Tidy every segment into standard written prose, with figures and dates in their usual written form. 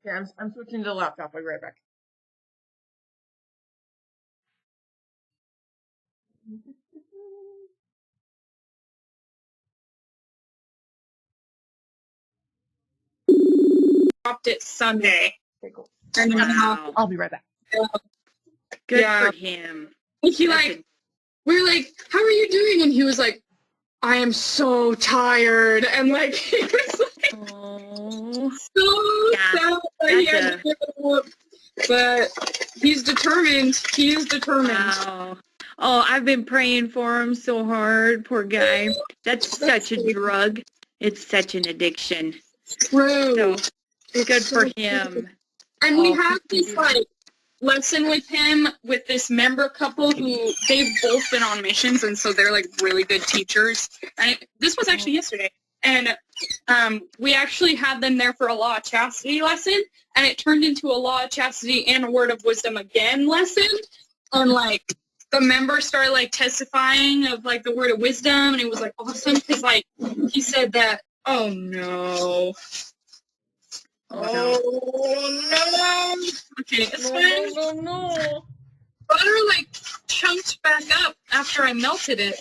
Yeah, I'm switching to the laptop. I'll be right back. Dropped it Sunday. Okay, cool. And Wow. I'll be right back. Good Yeah. for him. He like, we were like, how are you doing? And he was like, I am so tired. And like, he was like, Oh. so Yeah, sad that he that's had to give it up. But he's determined. He is determined. Wow. Oh, I've been praying for him so hard. Poor guy. That's such a drug. It's such an addiction. True. So good for him. And we have this like lesson with him with this member couple who they've both been on missions, and so they're like really good teachers. And this was actually yesterday, and we actually had them there for a law of chastity lesson, and it turned into a law of chastity and a word of wisdom again lesson. And like the members started like testifying of like the word of wisdom, and it was like awesome because like he said that, oh no. Oh no! Okay, it's fine. No. Butter like chunked back up after I melted it.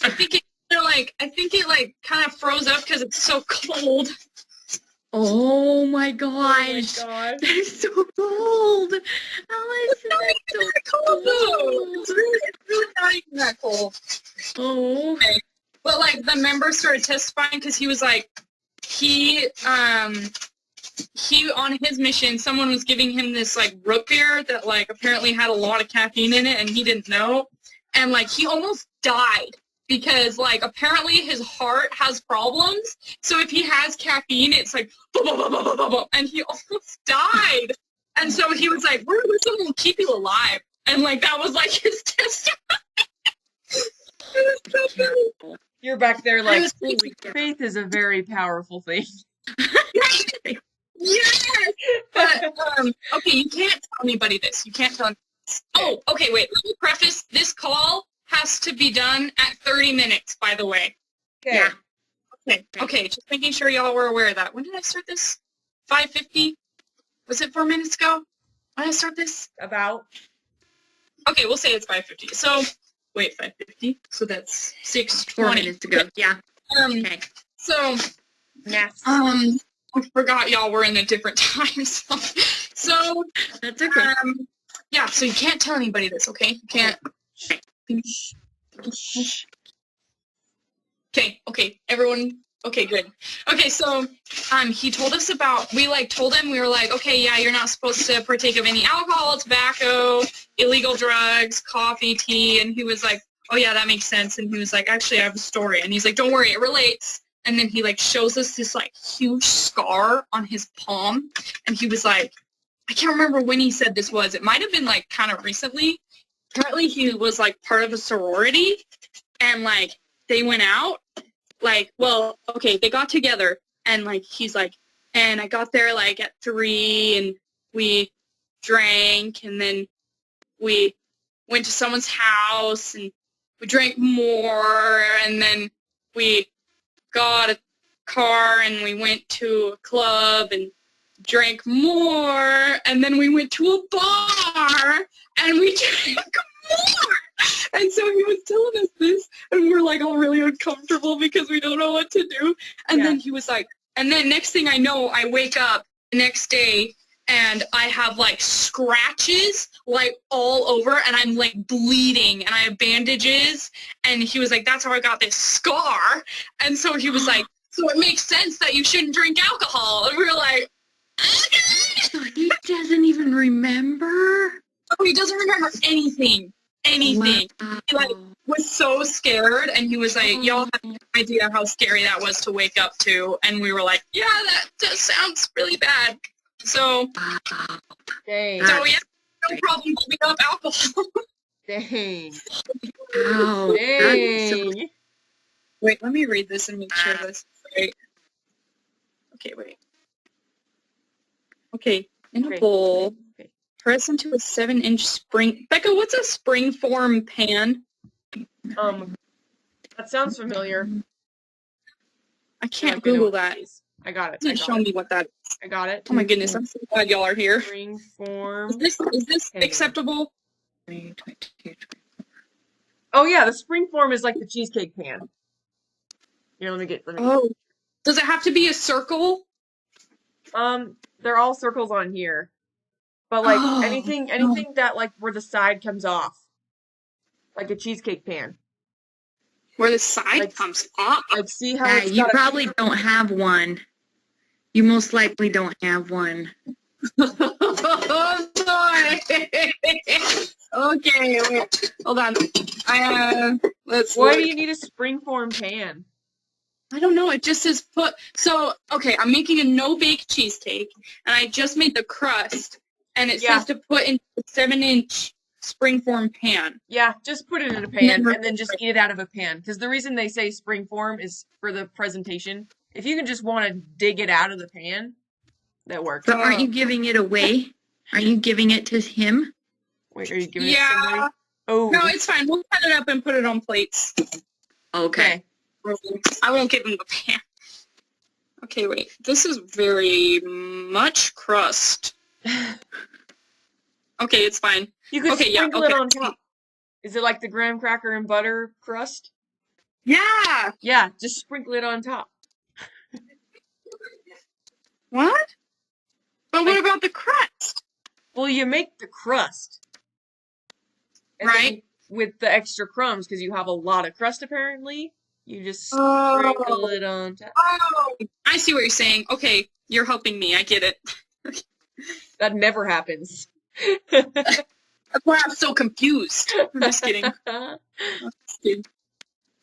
I think it kind of froze up because it's so cold. Oh my gosh. Oh my gosh. That is so cold. Allison, It's not that's so cold though. It's really not even that cold. Oh. Okay. But like the members started testifying because he was like, he on his mission, someone was giving him this like root beer that like apparently had a lot of caffeine in it and he didn't know. And like he almost died because like apparently his heart has problems. So if he has caffeine, it's like, and he almost died. And so he was like, we're someone will keep you alive. And like that was like his testimony. It was so funny. You're back there like, Holy cow. faith is a very powerful thing. Yes! But, okay, you can't tell anybody this. You can't tell anybody this. Oh, okay, wait. Let me preface. This call has to be done at 30 minutes, by the way. Okay. Yeah. Okay, just making sure y'all were aware of that. When did I start this? 5:50? Was it 4 minutes ago? When did I start this? About. Okay, we'll say it's 5:50. So, wait, 5:50? So that's 6:20. 4 minutes ago. Yeah. Okay. So, Yes. I forgot y'all were in a different time zone. So, That's okay. yeah, so you can't tell anybody this, okay? You can't. Okay, everyone. Okay, good. Okay, so, he told us about, we like told him, we were like, okay, yeah, you're not supposed to partake of any alcohol, tobacco, illegal drugs, coffee, tea, and he was like, oh yeah, that makes sense. And he was like, actually, I have a story. And he's like, don't worry, it relates. And then he like shows us this like huge scar on his palm. And he was like, I can't remember when he said this was. It might have been like kind of recently. Apparently he was like part of a sorority and like they went out. Like, well, okay, they got together and like he's like, and I got there like at 3 and we drank and then we went to someone's house and we drank more and then we got a car and we went to a club and drank more and then we went to a bar and we drank more. And so he was telling us this and we're like all really uncomfortable because we don't know what to do. And then he was like, and then next thing I know, I wake up the next day and I have like scratches like all over and I'm like bleeding and I have bandages. And he was like, that's how I got this scar. And so he was like, so it makes sense that you shouldn't drink alcohol. And we were like, okay. So he doesn't even remember? Oh, he doesn't remember anything. Anything. Wow. He like was so scared and he was like, y'all have no idea how scary that was to wake up to. And we were like, yeah, that just sounds really bad. So, Dang. so yeah, no problem giving up alcohol. Dang. Wow. Dang. Wait, let me read this and make sure this is right. Okay, wait. Okay, in a bowl, press into a 7-inch spring. Becca, what's a spring-form pan? That sounds familiar. I can't Google that. I got it. It doesn't show me what that is. I got it. Oh my goodness, I'm so glad y'all are here. Springform. Is this pan. acceptable? Oh yeah, the springform is like the cheesecake pan. Here, let me. Oh. Does it have to be a circle? They're all circles on here. But like Oh, anything no. that like where the side comes off. Like a cheesecake pan. Where the side Like- comes off? Like see how Yeah, it's you got probably don't have one. You most likely don't have one. Oh boy. Okay, wait. Hold on. Let's Why look. do you need a springform pan? I don't know. It just says put. So, okay, I'm making a no-bake cheesecake, and I just made the crust, and it Yeah. says to put in a 7-inch springform pan. Yeah, just put it in a then pan we're- and then just eat it out of a pan. Because the reason they say springform is for the presentation. If you can just want to dig it out of the pan, that works. But aren't you giving it away? Aren't you giving it to him? Wait, are you giving it to somebody? Yeah. Oh, No, it's fine. We'll cut it up and put it on plates. Okay. I won't give him the pan. Okay, wait. This is very much crust. Okay, it's fine. You could Okay, yeah, sprinkle it okay. on top. Is it like the graham cracker and butter crust? Yeah. Yeah, just sprinkle it on top. What? But what Like- about the crust? Well, you make the crust. And Right. then with the extra crumbs, because you have a lot of crust apparently, you just sprinkle it on top. Oh, I see what you're saying. Okay, you're helping me. I get it. That never happens. That's why I'm so confused. I'm just kidding.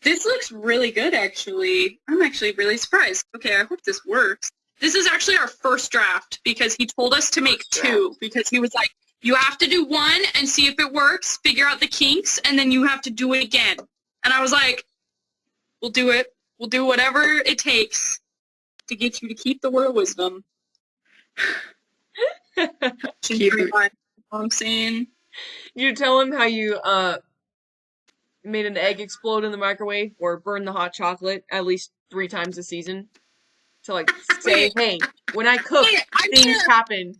This looks really good, actually. I'm actually really surprised. Okay, I hope this works. This is actually our first draft because he told us to make two because he was like, you have to do one and see if it works, figure out the kinks, and then you have to do it again. And I was like, we'll do it. We'll do whatever it takes to get you to keep the word of wisdom. Keep it. You know what I'm saying? You tell him how you made an egg explode in the microwave or burn the hot chocolate at least 3 times a season. To like say, hey, when I cook, Wait, I things can't- happen.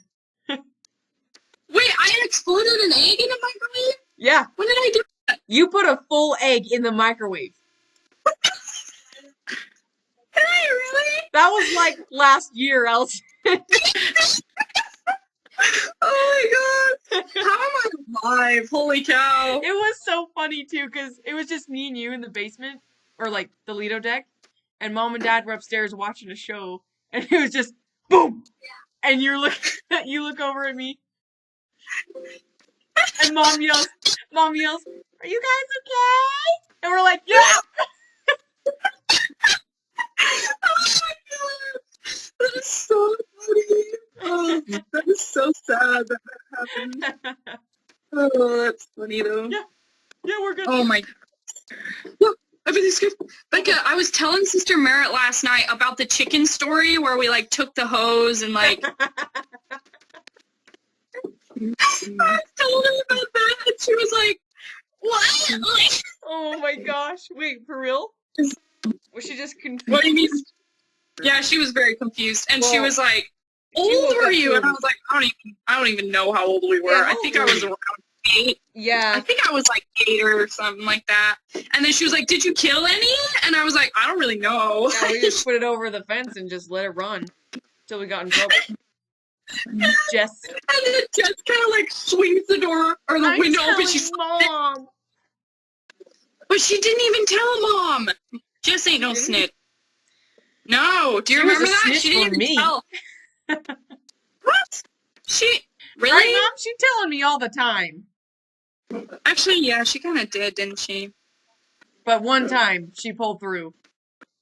Wait, I exploded an egg in a microwave? Yeah, When did I do that? you put a full egg in the microwave. Did I really? That was like last year, Allison. Oh my god. How am I alive? Holy cow. It was so funny too, because it was just me and you in the basement, or like the Lido deck, and Mom and Dad were upstairs watching a show, and it was just boom, and you look over at me, and Mom yells, "Are you guys okay?" And we're like, "Yeah." Oh my god. That is so funny. Oh, that is so sad that happened. Oh, that's funny though. Yeah. Yeah, we're good. Oh my. No, everything's good. Becca, I was telling Sister Merritt last night about the chicken story where we like took the hose and like I told her about that and she was like, what? Like, Oh my gosh! Wait, for real? Was she just confused? what do you mean? Yeah, she was very confused and she Well, was like, she old woke were up you? to- And I was like, I don't even know how old we were. Yeah, I how think old I were was you? around 8. I Yeah. think I was like 8 or something like that. And then she was like, did you kill any? And I was like, I don't really know. Yeah, we just put it over the fence and just let it run till we got in trouble. Jess, And then Jess kind of like swings the door or the I'm window open. telling She's Mom. but she didn't even tell Mom. Jess ain't no Didn't? snitch. No, do you She was remember a that? snitch She didn't for even me. tell. What? She really? Right, Mom? She telling me all the time. Actually, yeah, she kind of did, didn't she? But one time, she pulled through.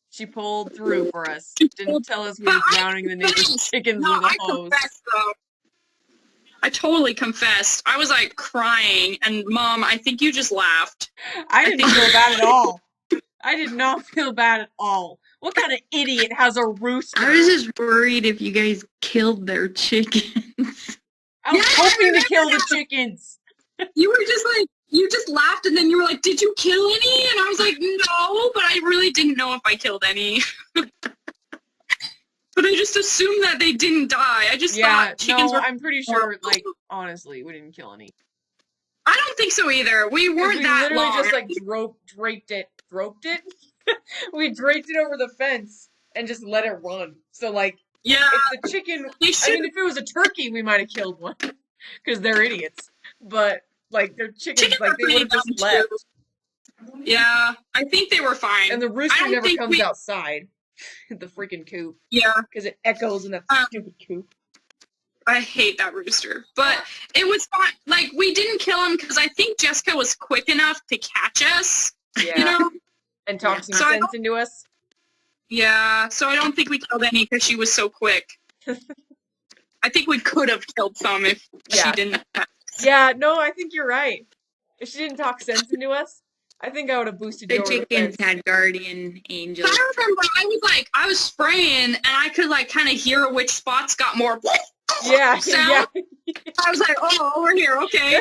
She pulled through for us. Didn't tell us we But were I drowning the neighbor's confessed. chickens No, with a I hose. confessed though. I totally confessed. I was like crying, and Mom, I think you just laughed. I didn't feel bad at all. I did not feel bad at all. What kind of idiot has a rooster? I was just worried if you guys killed their chickens. I was Yeah, hoping to I kill the remember chickens. You were just like, you just laughed, and then you were like, did you kill any? And I was like, no, but I really didn't know if I killed any. But I just assumed that they didn't die. I just thought chickens were... I'm pretty sure, like, honestly, we didn't kill any. I don't think so either. We weren't that long. We literally just, like, draped it? We draped it over the fence and just let it run. So, like, yeah, if the chicken... I mean, if it was a turkey, we might have killed one. Because they're idiots. But, like, they're chickens like, they would have just left. Yeah, I think they were fine. And the rooster never comes outside. The freaking coop. Yeah. Because it echoes in that stupid coop. I hate that rooster. But it was fine. Like, we didn't kill him because I think Jessica was quick enough to catch us. Yeah. You know? And talk some sense into us. Yeah, so I don't think we killed any because she was so quick. I think we could have killed some if she didn't. Yeah, no, I think you're right. If she didn't talk sense into us, I think I would have boosted you over the fence. The chickens had guardian angels. I remember I was spraying and I could like kind of hear which spots got more yeah. I was like, oh, we're here, okay.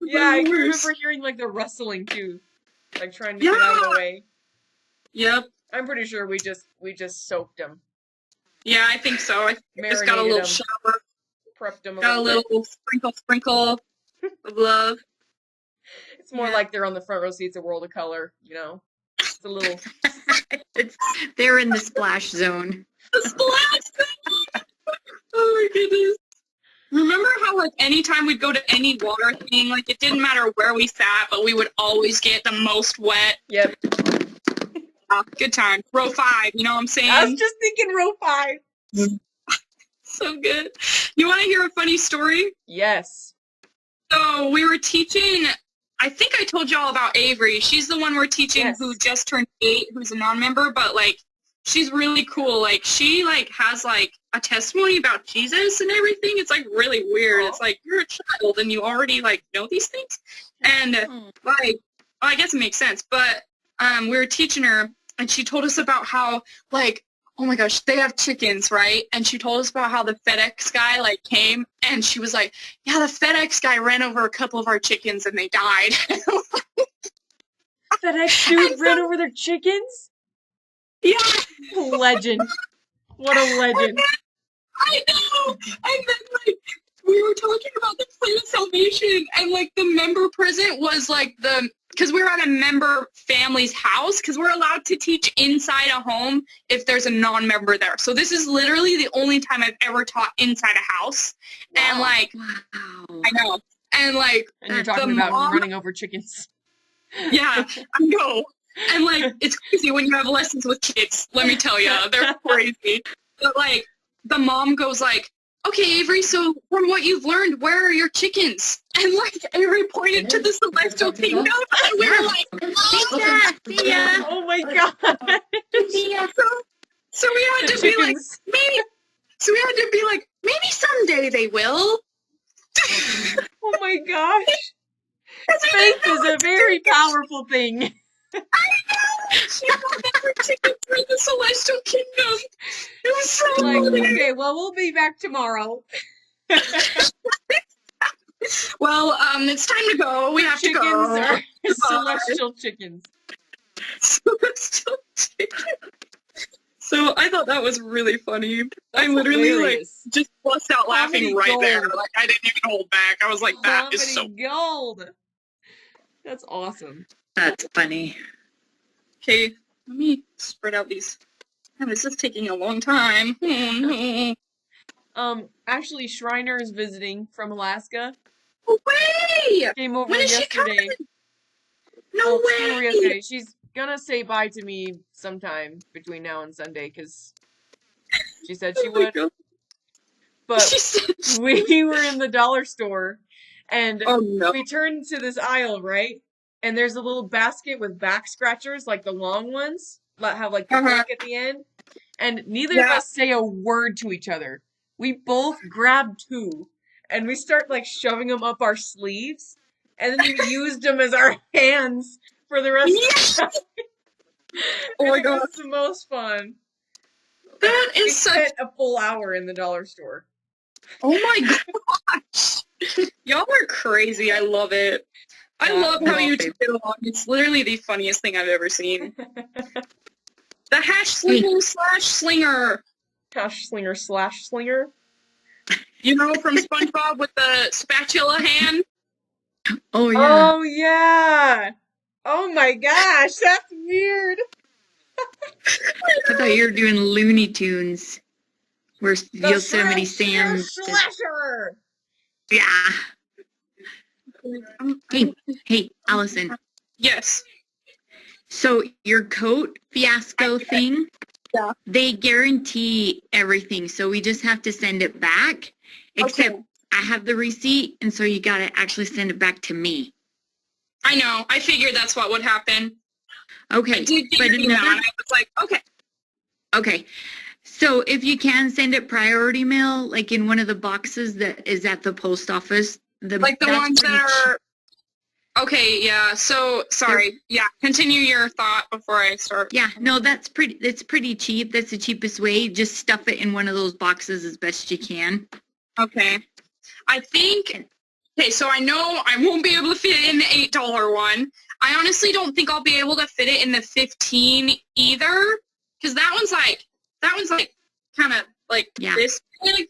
Yeah, I remember hearing like the rustling too. Like trying to get out of the way. Yep. I'm pretty sure we just soaked them. Yeah, I think so. I just got a little shower. Prepped them got a little sprinkle of love. It's more like they're on the front row seats of World of Color, you know? It's a little... They're in the splash zone. The splash zone! Oh my goodness. Remember how, like, anytime we'd go to any water thing, like, it didn't matter where we sat, but we would always get the most wet? Yep. Good time. Row 5, you know what I'm saying? I was just thinking row 5. So good. You want to hear a funny story? Yes. So we were teaching, I think I told y'all about Avery. She's the one we're teaching who just turned 8, who's a non-member, but, like, she's really cool. Like, she, like, has, like, a testimony about Jesus and everything. It's, like, really weird. It's like, you're a child and you already, like, know these things. And, like, well, I guess it makes sense. But we were teaching her, and she told us about how, like, oh my gosh, they have chickens, right? And she told us about how the FedEx guy, like, came, and she was like, yeah, the FedEx guy ran over a couple of our chickens and they died. FedEx dude ran over their chickens? Yeah. Legend. What a legend. I know. And then, like, we were talking about the plan of salvation, and, like, the member present was, like, because we were at a member family's house, because we're allowed to teach inside a home if there's a non-member there. So this is literally the only time I've ever taught inside a house. Wow. And, like, I know. And, like, and you're talking about running over chickens. Yeah, I know. And, like, it's crazy when you have lessons with kids, let me tell you. They're crazy. But, like, the mom goes, like, okay, Avery, so from what you've learned, where are your chickens? And, like, Avery pointed to the celestial kingdom, and we were like, see ya. Oh, my God. See ya. So we had to be like, maybe someday they will. Oh, my gosh. Faith is a very powerful thing. I know! She got every chicken for the celestial kingdom. It was so funny. Okay, well, we'll be back tomorrow. Well, it's time to go. We have to go. Are celestial chickens. Celestial chickens. So I thought that was really funny. I literally hilarious. Like just bust out laughing right gold. There. Like I didn't even hold back. I was like, that is so gold. That's awesome. That's funny. Okay, let me spread out these. Man, this is taking a long time. Actually, Shriner is visiting from Alaska. No way! Came over yesterday. No way! Came over yesterday. She's gonna say bye to me sometime between now and Sunday, because she said she would. But we were in the dollar store, and we turned to this aisle, right? And there's a little basket with back scratchers, like the long ones, that have like the back at the end. And neither of us say a word to each other. We both grab 2, and we start like shoving them up our sleeves, and then we used them as our hands for the rest of the time. Oh my god, it's the most fun. That is we spent a full hour in the dollar store. Oh my gosh, y'all are crazy. I love it. I love how you two get along. It's literally the funniest thing I've ever seen. The hash slinger slash slinger. Hash slinger slash slinger. You know, from SpongeBob with the spatula hand? Oh yeah. Oh yeah. Oh my gosh, that's weird. I thought you were doing Looney Tunes. Where The Yosemite Shrimp Sam. Slasher. Yeah. Hey, Allison. Yes. So your coat fiasco thing, Yeah. they guarantee everything. So we just have to send it back. Except Okay. I have the receipt, and so you got to actually send it back to me. I know. I figured that's what would happen. Okay. I did get but your email, another. and I was like, okay. Okay. So if you can send it priority mail, like in one of the boxes that is at the post office, Like the that's ones pretty that are... Okay, yeah. So, sorry. Yeah, continue your thought before I start. Yeah, no, it's pretty cheap. That's the cheapest way. Just stuff it in one of those boxes as best you can. Okay. I think... Okay, so I know I won't be able to fit it in the $8 one. I honestly don't think I'll be able to fit it in the 15 either. Because that one's like kind of like Yeah. this big.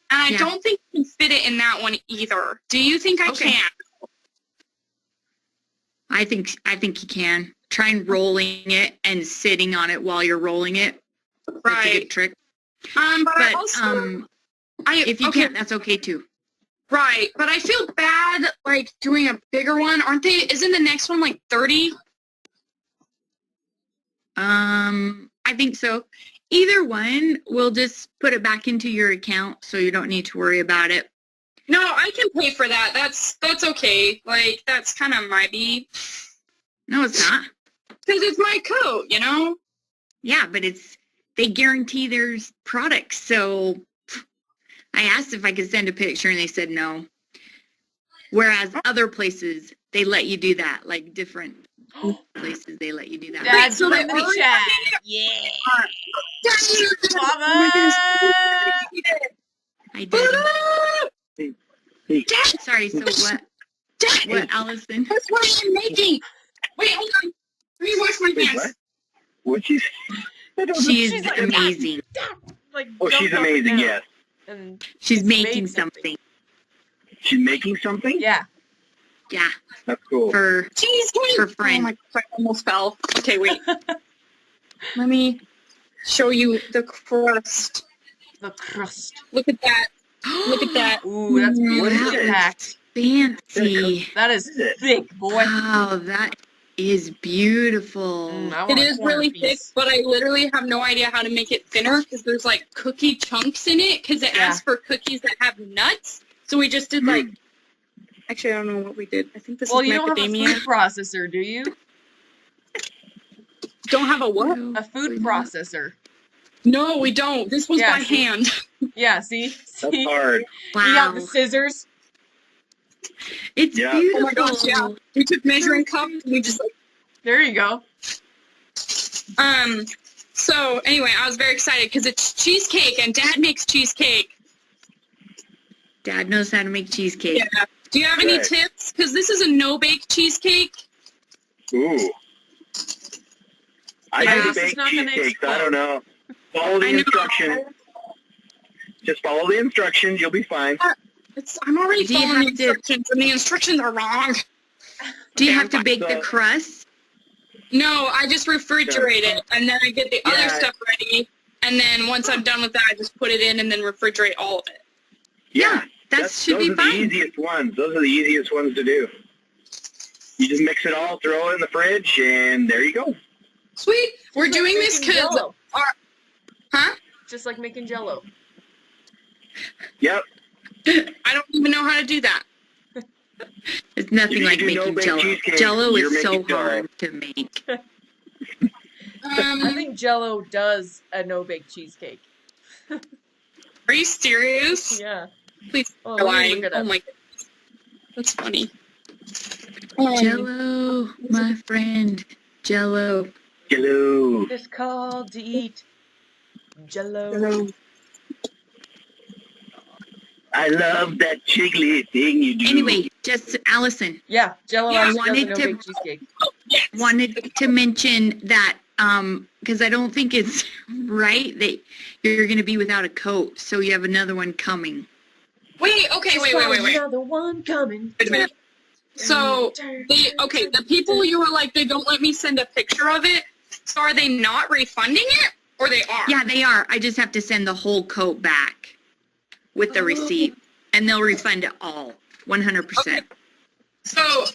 And I Yeah. don't think I can fit it in that one either. Do you think I Okay. can? I think you can. Try rolling it and sitting on it while you're rolling it. That's a Right. good trick. But I But also... if you okay, can't, that's okay too. right. But I feel bad, like, doing a bigger one. Aren't they... Isn't the next one, like, 30? I think so. Either one, we'll just put it back into your account so you don't need to worry about it. No, I can pay for that. That's okay. Like, that's kind of my beat. No, it's not. Because it's my coat, you know? Yeah, but they guarantee there's products. So I asked if I could send a picture and they said no. Whereas other places, they let you do that. Like different places, they let you do that. Dad, so put they in the already- chat. Yeah. Oh Mama. I did. Dad, Sorry, so what? Dad, What, Allison? that's what I'm making. Wait, hold on. Let me wash my Wait, hands. what? She's She is She's like, amazing. Like, oh, she's jumped up and amazing. down. Yes, And She's It's making made something. something. she's making something. yeah. Yeah, That's cool. for Jeez, her Oh friend. my God, I almost fell. Okay, wait. Let me show you the crust. The crust. Look at that. Look at that. Ooh, that's What is beautifully it? packed. Fancy. That is What is it? thick, boy. Wow, that is beautiful. I want It a is corner really thick, piece. but I literally have no idea how to make it thinner because there's like cookie chunks in it because it Yeah. asks for cookies that have nuts. So we just did like, actually I don't know what we did. I think this Well, is you don't have a macadamia. food processor, do you? Don't have a what? No, A food we don't. processor. No, we don't. This was Yeah, by see? hand. Yeah, see? That's See? hard. You got Wow, the scissors. it's Yeah. beautiful. Oh my gosh, yeah. We took measuring cups and we just like, There you go. so anyway, I was very excited because it's cheesecake and Dad makes cheesecake. Dad knows how to make cheesecake. Yeah. Do you have any Right. tips? Because this is a no-bake cheesecake. Ooh. I Yeah, do this is bake not gonna cheesecakes. I explode. don't know. Follow the I know. instructions. Just follow the instructions. You'll be fine. I'm already Do you following the have to- instructions, and the instructions are wrong. Do you Okay, have to I'm bake the fine. crust? No, I just refrigerate it, and then I get the other Yeah. stuff ready, and then once I'm done with that, I just put it in and then refrigerate all of it. Yeah, that should those be are fine. the easiest ones. Those are the easiest ones to do. You just mix it all, throw it in the fridge, and there you go. Sweet. We're Just like doing this making because, Jell-O. huh? Just like making Jell-O. Yep. I don't even know how to do that. It's nothing If you like do making no-bake Jello. cheesecake, Jello you're is so making Jell-O. hard to make. I think Jell-O does a no-bake cheesecake. Are you serious? Yeah. Please, Oh, you're let me lying. look it Oh up. my goodness. That's funny. Jello, my friend. Jello. Hello. It's called to eat Jell-O. I love that jiggly thing you do. Anyway, just Allison Yeah, Jell-O Yeah, I actually does a wanted to- no-bake cheesecake. Yes. wanted to mention that because I don't think it's right that you're going to be without a coat, so you have another one coming. Wait, okay, wait. Another one coming. Wait a minute. So, the people you were like, they don't let me send a picture of it, so are they not refunding it? Or they are? Yeah, they are. I just have to send the whole coat back with the receipt, and they'll refund it all, 100%. Okay. So,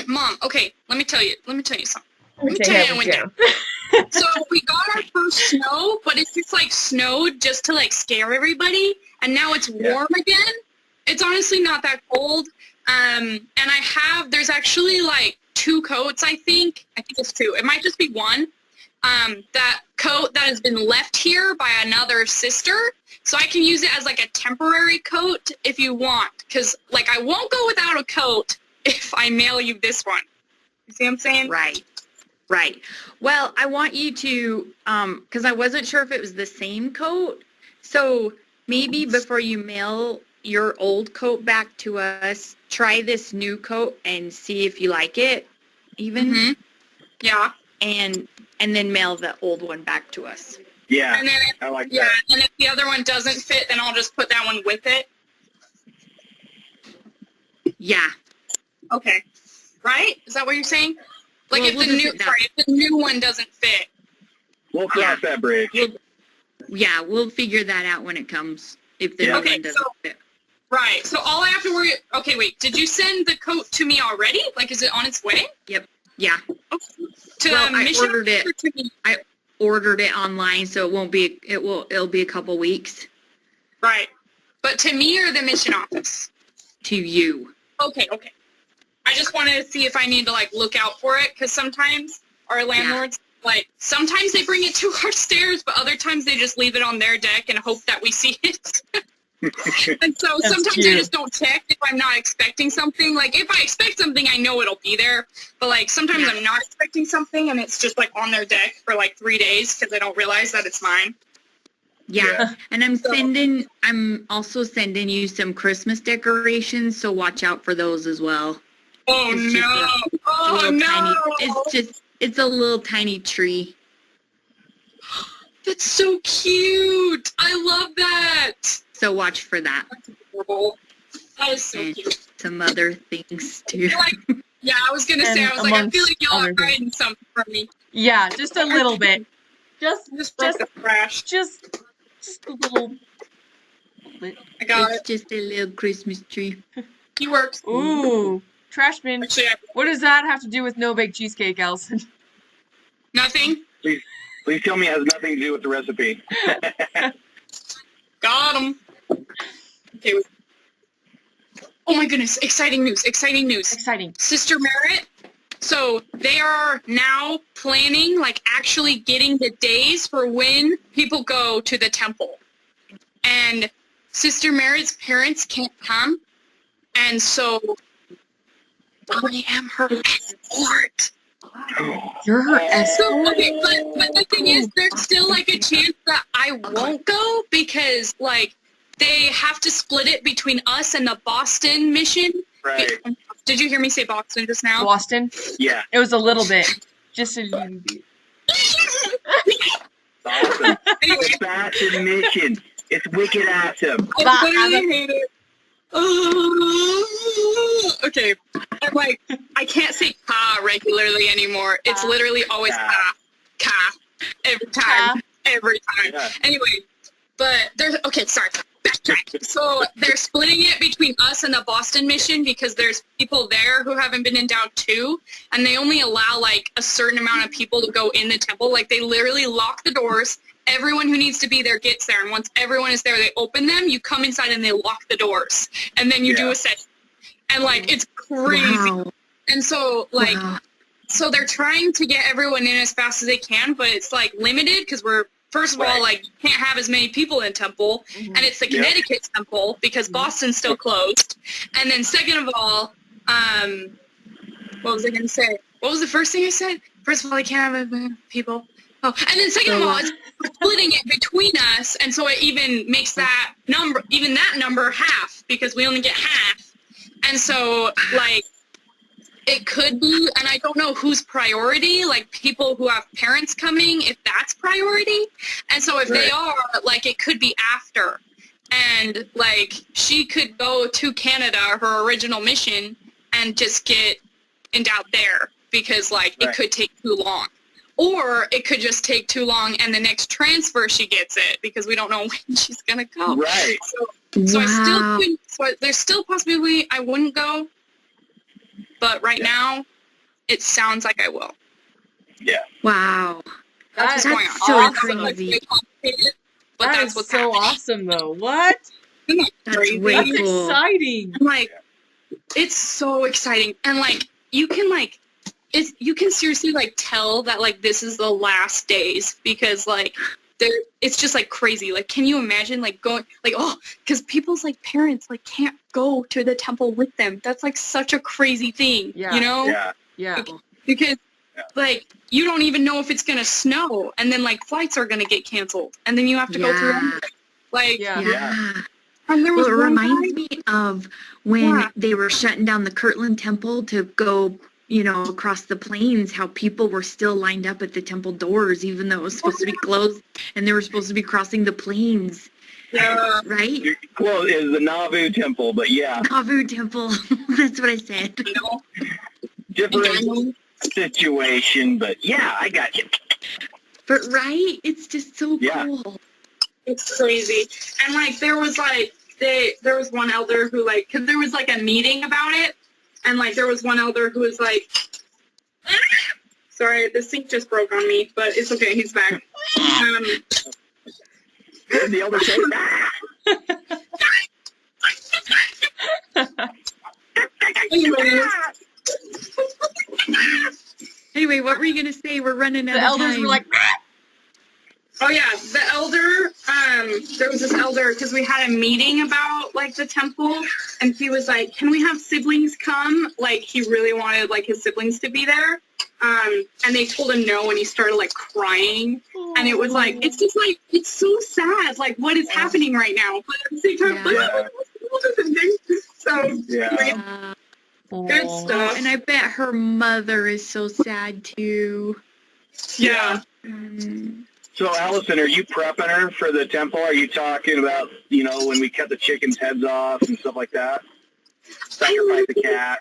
Mom, okay, let me tell you something. Let me tell you what went down. So, we got our first snow, but it's just like snowed just to like scare everybody, and now it's warm again. It's honestly not that cold. And there's actually like 2 coats, I think it's 2. It might just be 1. That coat that has been left here by another sister, so I can use it as like a temporary coat if you want, because like I won't go without a coat if I mail you this one. You see what I'm saying? Right. Well, I want you to, because I wasn't sure if it was the same coat, so maybe before you mail your old coat back to us, try this new coat and see if you like it, even. Mm-hmm. Yeah. And then mail the old one back to us. Yeah, and then I like that. Yeah, and if the other one doesn't fit, then I'll just put that one with it. Yeah. Okay. Right? Is that what you're saying? Like Well, if the new one doesn't fit. We'll cross that bridge. We'll figure that out when it comes, if the new one doesn't fit. Right. So all I have to worry... Okay, wait. Did you send the coat to me already? Like, is it on its way? Yep. Yeah. Okay. I ordered it. I ordered it online, so it won't be. It'll be a couple weeks. Right. But to me or the mission office? To you. Okay. I just wanted to see if I need to like look out for it, because sometimes our landlords sometimes they bring it to our stairs, but other times they just leave it on their deck and hope that we see it. And so sometimes I just don't check if I'm not expecting something. Like, if I expect something, I know it'll be there. But, like, sometimes I'm not expecting something, and it's just, like, on their deck for, like, 3 days because I don't realize that it's mine. Yeah. And I'm also sending you some Christmas decorations, so watch out for those as well. Oh, no. Tiny, it's a little tiny tree. That's so cute. I love that. So watch for that. That's adorable. That is so cute. Some other things too. Yeah, I was gonna say. I feel like y'all are hiding something from me. Yeah, just a little bit. Just the crash. Just a little bit. I got It's just a little Christmas tree. He works. Ooh, trash bin. Actually, What does that have to do with no bake cheesecake, Allison? Nothing. Please tell me it has nothing to do with the recipe. Got him. Okay. Oh my goodness! Exciting news! Exciting. Sister Merritt. So they are now planning, like actually getting the days for when people go to the temple. And Sister Merritt's parents can't come. And so I am her escort. You're her escort? So, okay, but the thing is, there's still like a chance that I won't go because like they have to split it between us and the Boston mission. Right. Did you hear me say Boston just now? Boston? Yeah. It was a little bit. Just a little bit. Awesome. Anyway, Boston mission. It's wicked awesome. I literally hate it. Okay. I'm like, I can't say ka regularly anymore. It's literally always ka. Ka. Every time. Every time. Yeah. Anyway, but there's, okay, sorry. Backtrack. So they're splitting it between us and the Boston mission because there's people there who haven't been endowed too, and they only allow like a certain amount of people to go in the temple. Like they literally lock the doors. Everyone who needs to be there gets there, and once everyone is there, they open them, you come inside and they lock the doors, and then you do a session. And like it's crazy. Wow. And so like so they're trying to get everyone in as fast as they can, but it's like limited because we're first of all like you can't have as many people in temple, and it's the Connecticut temple because Boston's still closed. And then second of all, what was I gonna say? What was the first thing I said? First of all, they can't have as many people. Oh, and then second of all, it's splitting it between us, and so it even makes that number half because we only get half. And so, like, it could be, and I don't know who's priority, like people who have parents coming, if that's priority. And so if they are, like it could be after. And like she could go to Canada, her original mission, and just get endowed there because like it could take too long. Or it could just take too long and the next transfer she gets it because we don't know when she's going to go. Right. So I still couldn't, so there's still a possibility I wouldn't go. But right now, it sounds like I will. Yeah. Wow. That's what's going on. so Awesome. crazy. It's complicated, but That that's is what's so happening. awesome, though. What? Isn't that That's crazy? way That's cool. exciting. I'm like, it's so exciting. And like, you can seriously like tell that like this is the last days because like it's just like crazy. Like, can you imagine like going like, because people's like parents like can't go to the temple with them. That's like such a crazy thing, Yeah. you know? Yeah. Yeah. Because like you don't even know if it's gonna snow, and then like flights are gonna get canceled, and then you have to go through everything. Like, Yeah. Yeah. and there was Well, it one reminds guy- me of when Yeah. they were shutting down the Kirtland Temple to go, you know, across the plains, how people were still lined up at the temple doors, even though it was supposed to be closed and they were supposed to be crossing the plains, Yeah. right? Your quote is the Nauvoo Temple, but yeah, Nauvoo Temple. That's what I said. You know? different situation, but yeah, I got you. But right? It's just so Yeah. cool. It's crazy. And like there was one elder who like, cause there was like a meeting about it, and like there was one elder who was like, sorry, the sink just broke on me, but it's okay, he's back. What did the elder say? Anyways, Anyway, what were you going to say? We're running out The of elders time. were like, oh yeah, the elder, there was this elder, because we had a meeting about, like, the temple, and he was like, can we have siblings come? Like, he really wanted, like, his siblings to be there. And they told him no, and he started, like, crying. And it was like, it's just, like, it's so sad, like, what is happening right now. But at the same time, so, Yeah. good "Oh." stuff. And I bet her mother is so sad too. Yeah. Mm. So, Allison, are you prepping her for the temple? Are you talking about, you know, when we cut the chickens' heads off and stuff like that? Sacrifice the cat.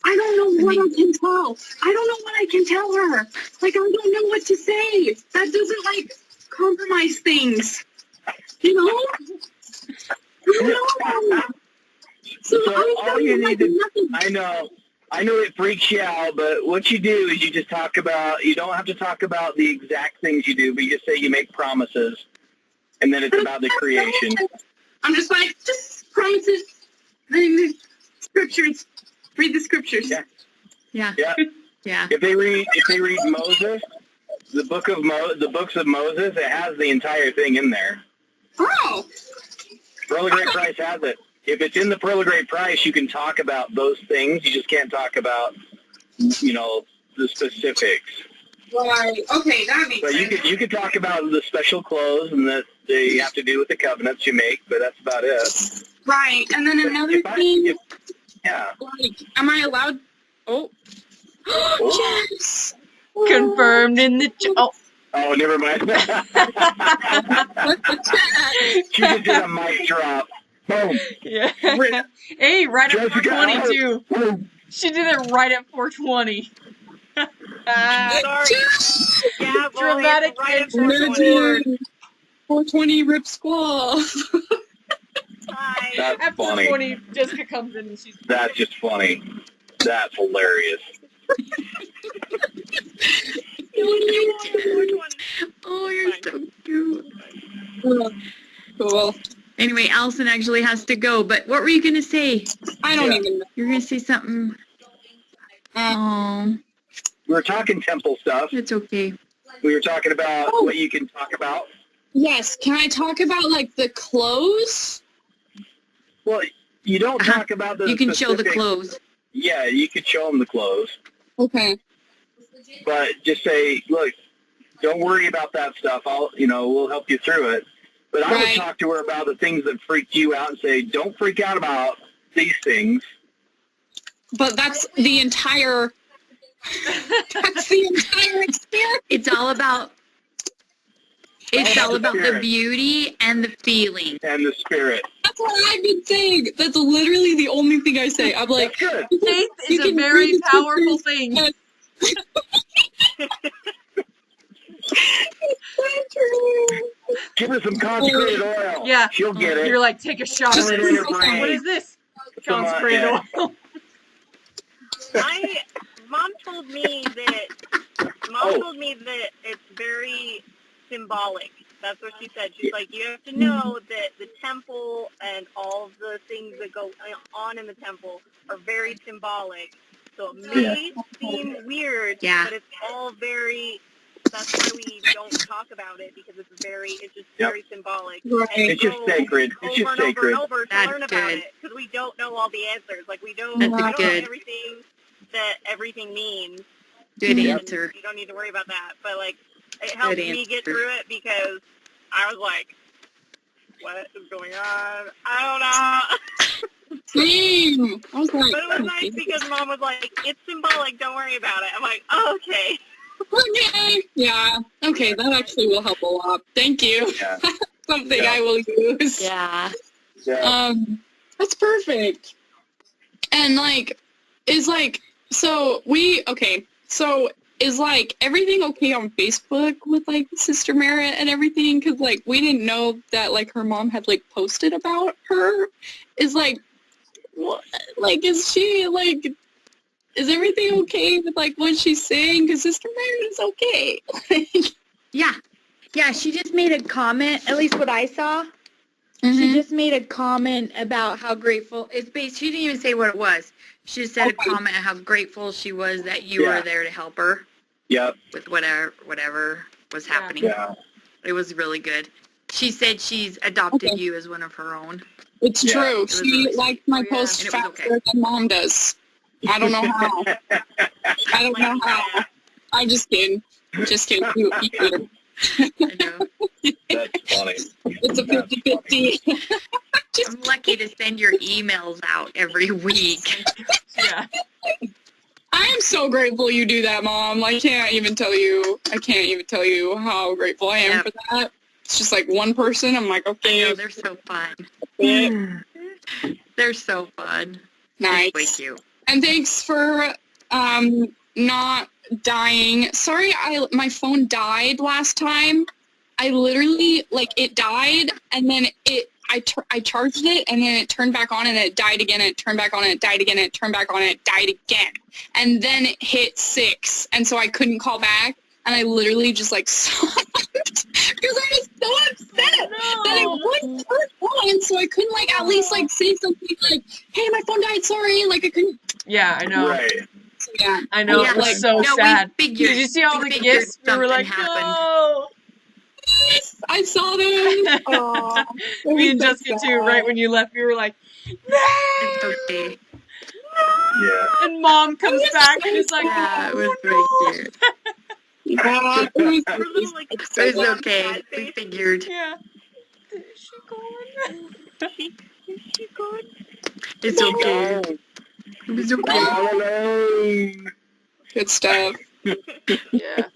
I don't know what I can tell. I don't know what I can tell her. Like, I don't know what to say. That doesn't, like, compromise things. You know? I don't know. So all you need to, nothing. I know it freaks you out, but what you do is you just talk about, you don't have to talk about the exact things you do, but you just say you make promises, and then it's about the creation. I'm just like, just promises. The scriptures. Read the scriptures. Yeah. Yeah. Yeah. Yeah. If they read Moses, the books of Moses, it has the entire thing in there. Oh. Pearl of Great Price has it. If it's in the Pearl of Great Price, you can talk about those things. You just can't talk about, you know, the specifics. Right. Okay, that makes So sense. you could talk about the special clothes and that they have to do with the covenants you make, but that's about it. Right. And then another If I- thing, if- yeah. like, am I allowed? Oh. Yes. Confirmed in the Oh, never mind. She just did a mic drop. Boom. yeah. Hey, right at Jessica 420 too. Boom. She did it right at 420. Sorry. Yeah, boy, Dramatic right at intro. 420. 420 Rip Squall. Hi. That's At funny. 420, Jessica comes in and she's That's just funny. That's hilarious. Oh, you're so cute. Cool. Anyway, Allison actually has to go, but what were you going to say? I don't Yeah. even know. You're going to say something. Oh, We were talking temple stuff. it's okay. We were talking about what you can talk about. Yes, can I talk about, like, the clothes? Well, you don't talk about the You can show the specific- clothes. Yeah, you could show them the clothes. Okay. But just say, look, don't worry about that stuff. We'll help you through it. But I would Right. talk to her about the things that freaked you out and say, don't freak out about these things. but that's the entire experience. It's all about the spirit. beauty and the feeling. And the spirit. That's what I've been saying. That's literally the only thing I say. I'm like, That's good. Faith You is a can very read the powerful pictures. thing. Yes. Give her some consecrated oil. Yeah. She'll get it. You're like, take a shot of Put it in her this. brain. What is this? Come on, Consecrated yeah. oil. Mom told me that it's very symbolic. That's what she said. She's like, you have to know that the temple and all of the things that go on in the temple are very symbolic. So it may seem weird, Yeah. but it's all very. That's why we don't talk about it, because it's just very symbolic. Right. And It's just go sacred. It's just over and over sacred. and over to That's learn about good. it, because we don't know all the answers. Like we don't That's know good. everything that everything means. Good Mhm. answer. You don't need to worry about that. But like, it helped me get through it, because I was like, what is going on? I don't know. Same. I was like, But it was nice because Mom was like, it's symbolic, don't worry about it. I'm like, oh, okay. okay. Yeah. Okay, that actually will help a lot. Thank you. Yeah. Something Yeah. I will use. Yeah. Yeah. That's perfect. And like, is like, so is like everything okay on Facebook with like Sister Merritt and everything? Cause like we didn't know that like her mom had like posted about her. Is like, what? Like, is she like? Is everything okay with like what she's saying? Cause Sister Merritt is okay. Yeah. Yeah, she just made a comment, at least what I saw. She Mhm. just made a comment about how grateful, she didn't even say what it was. She just said Okay. a comment how grateful she was that you Yeah. were there to help her Yep. with whatever was happening. Yeah. It was really good. She said she's adopted you as one of her own. It's Yeah, true. was She really liked my sweet. Oh, yeah. post And it was faster okay. than Mom does. I don't know how. I don't know how. I'm just kidding. Just kidding. You either. I know. That's funny. It's a 50-50. I'm lucky to send your emails out every week. Yeah. I am so grateful you do that, Mom. I can't even tell you how grateful I am Yep. for that. It's just like one person. I'm like, I okay, know, they're so fun. They're so fun. nice. Way cute. And thanks for not dying. Sorry, my phone died last time. I literally it died, and then I charged it, and then it turned back on, and it died again, and it turned back on, and it died again, and it turned back on, and it died again, and then it hit 6, and so I couldn't call back, and I literally just sobbed because I was so upset that it wouldn't turn on, so I couldn't at least say something like, "Hey, my phone died. Sorry." I couldn't. Yeah, I know. Right. So, yeah. I know. Yeah, It was so no, sad. we figured, Did you see all we the figured gifts? We were something like, happened. no. I saw them. Aw, it Me was and so Jessica too. sad. Right when you left, we were like, no. It's okay. Yeah. And Mom comes was back so and is like, Yeah, it was oh, very cute. Yeah, it was, Her little, like, It was warm okay. sad We face. figured. yeah. Is she gone? Is she good? It's okay. Oh, It was I'm okay. all alone. good stuff. Yeah.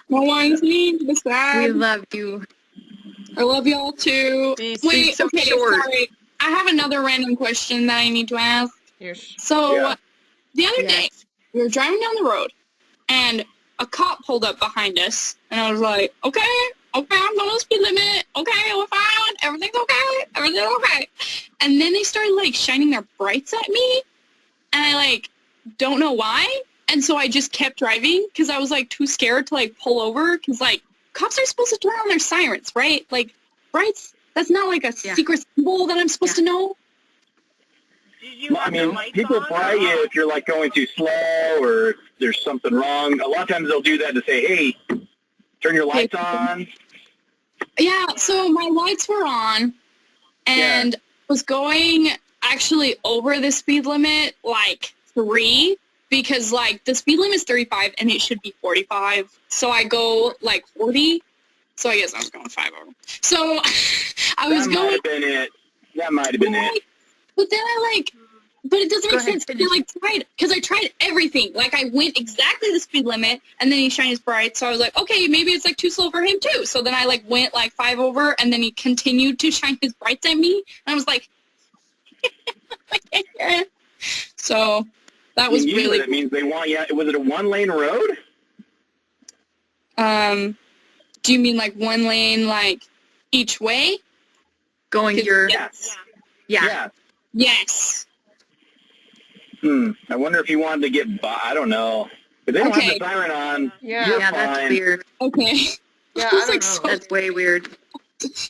No one's mean. It's We sad. love you. I love y'all too. Peace. Wait, so okay, short. sorry. I have another random question that I need to ask. Here's. So, Yeah. the other day, Yes. we were driving down the road, and a cop pulled up behind us, and I was like, okay, I'm going to speed limit. Okay, we're fine. Everything's okay. And then they started, shining their brights at me, and I, don't know why. And so I just kept driving because I was, too scared to, pull over because, cops are supposed to turn on their sirens, right? Brights, that's not, a Yeah. secret symbol that I'm supposed to know. Did you have I the mean, lights people on? fry you if you're going too slow or if there's something wrong. A lot of times they'll do that to say, hey, turn your lights on. Yeah, so my lights were on, and was going actually over the speed limit, 3, because, the speed limit is 35, and it should be 45. So I go, 40, so I guess I was going 5 over. So I was That might going... have been it. That might have been it. But then I, But it doesn't Go make ahead, sense. finish. I tried everything. Like, I went exactly the speed limit, and then he shined his bright, so I was like, okay, maybe it's, like, too slow for him, too. So then I, like, went, like, 5 over, and then he continued to shine his brights at me, and I was like, so that was Usually really that means they want you. Was it a 1-lane road? Do you mean, like, 1 lane, like, each way? Going your, Yes. yeah. Yes. I wonder if he wanted to get by. I don't know. If they don't have Okay. the siren on, Yeah. you're Yeah, that's fine. weird. Okay. Yeah, It's I like don't so- know. That's way weird.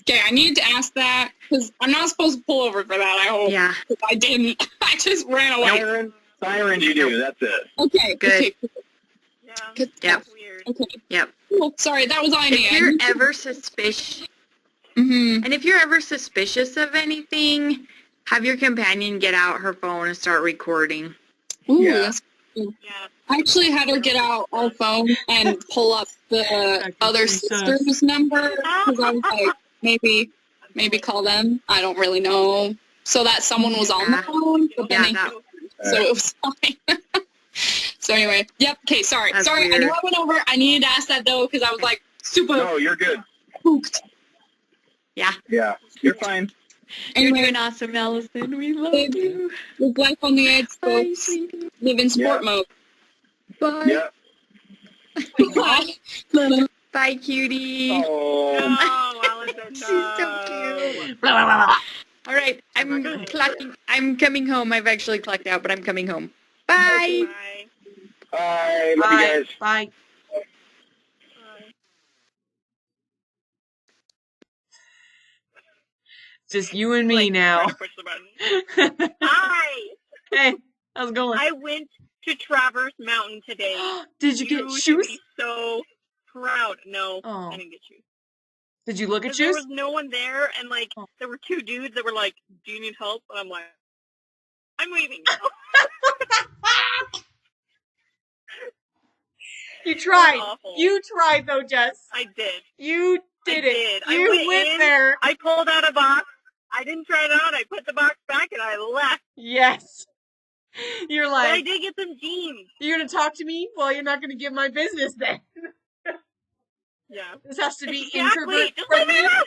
Okay, I needed to ask that, because I'm not supposed to pull over for that, I hope. Yeah. 'Cause I didn't. I just ran away. Sirens you do. That's it. Okay, Good. okay, Yeah. Good. Yep. That's weird. okay. Yep. Cool. Sorry, that was all I If needed. you're ever suspicious, Mm-hmm. and if you're ever suspicious of anything, have your companion get out her phone and start recording. Ooh, Yeah. that's Yeah. I actually had her get out our phone and pull up the other sister's number, because I was like, maybe call them. I don't really know. So that someone was on the Yeah. phone, but then Yeah, they, so it was fine. So anyway, yep. Okay, sorry. That's Sorry, I weird. know I went over. I needed to ask that though, because I was like super No, you're good. spooked. Yeah. Yeah, you're fine. You're Anyway, doing awesome, Allison. We love Big- you. with life on the edge, Bye, folks. sweetie. Live in sport mode. Bye. Yeah. Bye. Bye, cutie. Oh. No, Allison, She's so no. cute. Blah, blah, blah, blah. All right, I'm clocking. I'm coming home. I've actually clocked out, but I'm coming home. Bye. Bye. Bye. Love you Bye. guys. Bye. Bye. It's just you and me now. Trying to push the button. Hi. Hey, how's it going? I went to Traverse Mountain today. Did you get should shoes? be so proud. No, Oh. I didn't get shoes. Did you look at 'Cause there shoes? was no one there, and like Oh. there were 2 dudes that were like, "Do you need help?" And I'm like, "I'm leaving." You tried. awful. You tried though, Jess. I did. You did I it. did. I You went in. there. I pulled out a box. I didn't try it on. I put the box back and I left. Yes. You're But I like, did get some jeans. you're gonna talk to me? Well, you're not gonna give my business then. Yeah. This has to be Exactly. introvert Just leave friendly. me alone.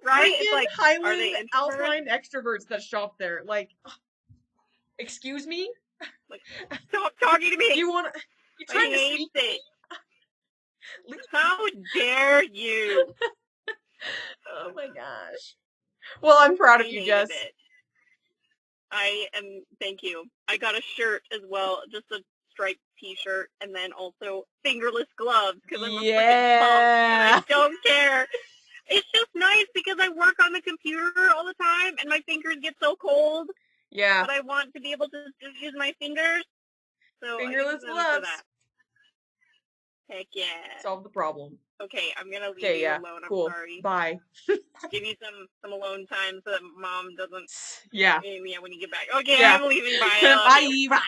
Right? It's Freaking like, are they Highland introverts? Alpine extroverts that shop there. Like, excuse me? Stop talking to me. You trying I to hate speak? it. Leave- How dare you? Oh my gosh. Well, I'm proud of I you, hated Jess. it. I am. Thank you. I got a shirt as well, just a striped T-shirt, and then also fingerless gloves because I'm a freaking punk and Yeah. I don't care. It's just nice because I work on the computer all the time, and my fingers get so cold. Yeah. But I want to be able to just use my fingers. So Fingerless I use them gloves. for that. Heck yeah. Solve the problem. Okay, I'm gonna leave Okay, you yeah. alone. I'm Cool. sorry. Bye. Give you some alone time so that mom doesn't. Yeah. Yeah, when you get back. Okay, Yeah. I'm leaving. Bye. I love you. Bye. Bye.